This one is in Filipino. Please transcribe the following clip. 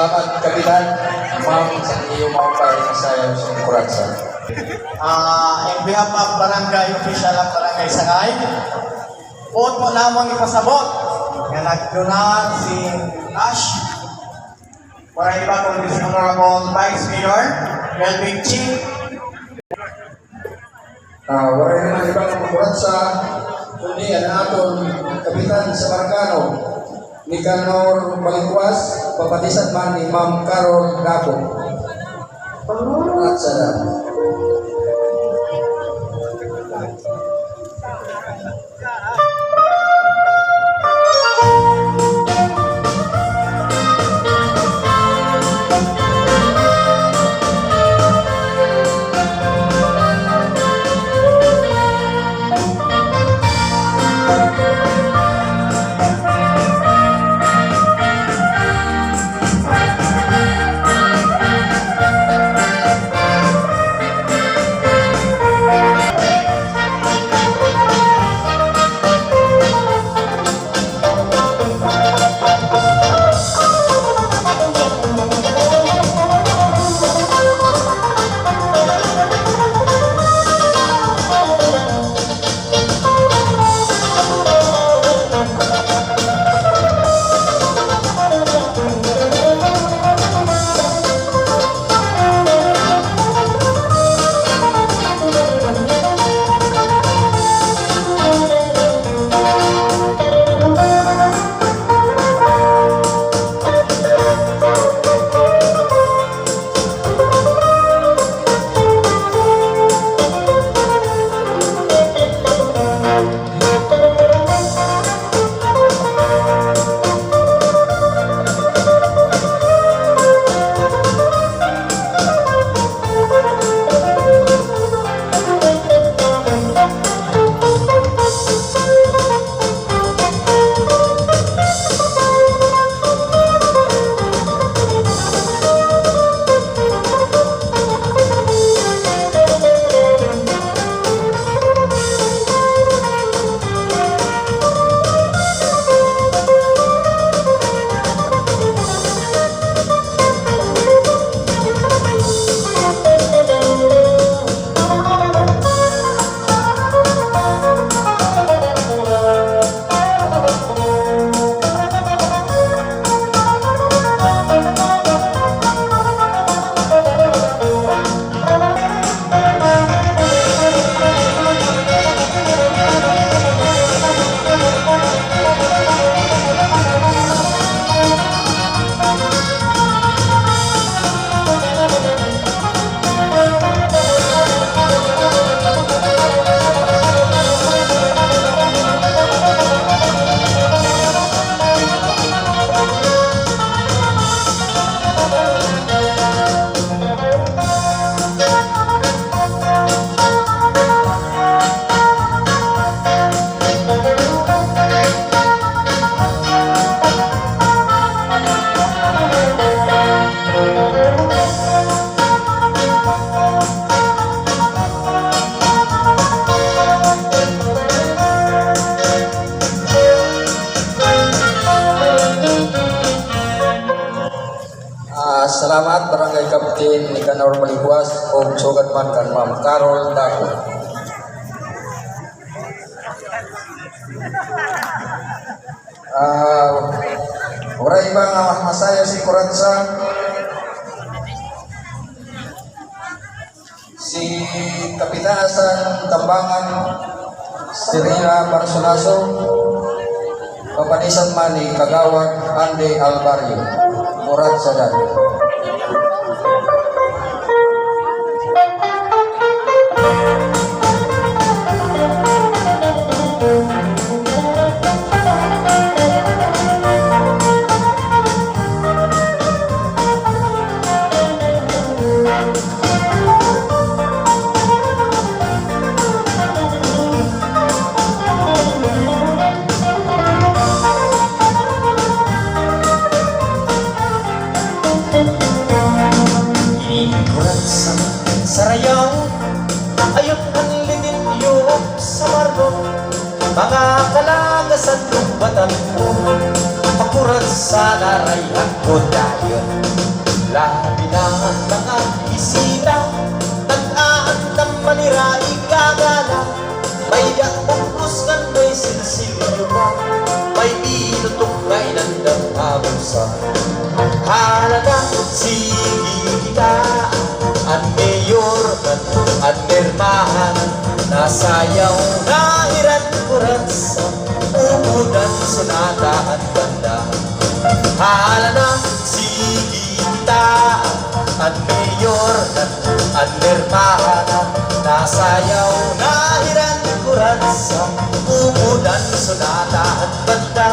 salamat Kapitan. Ma'am, sa iyong mga pasayaw sa Kuratsa. In behalf of Barangay Official of Barangay Sangay, po lamang ipasabot na nagdonar si Ash para iba kung si Honorable Vice Mayor Melvin Ching. Wala naman ibang Kuratsa, kundi ang aton Kapitan sa Marcano, Nicanor Balingwas, papatisan man ni Ma'am Carol Dapo. At sana. Salamat Barangay Kapten Nicanor Balingwas o sugad man kan Ma'am Carol Dapo. Wala ibang masaya si Kuratsa, si Kapitasan Tambangan Sirina Barsolaso, Papanisan Mani Kagawad Ande Albario Kuratsa dan Sarayang ayot ang linit sa margo, mga kalagasan ng batan mo. Makurat sa naray ako dayon. Labi na ang mga bisita, tag-aan ng manira ikagala. May dakpupus kan may silsilyo ka, may binutok kay nandang abusa. Halaga sige kita, ang mayor at nirmahan, nasayaw na hiran kurat sa umudan sunata at banda. Halaga sige kita, ang mayor at nirmahan, nasayaw na hiran kurat sa umudan sunata at banda.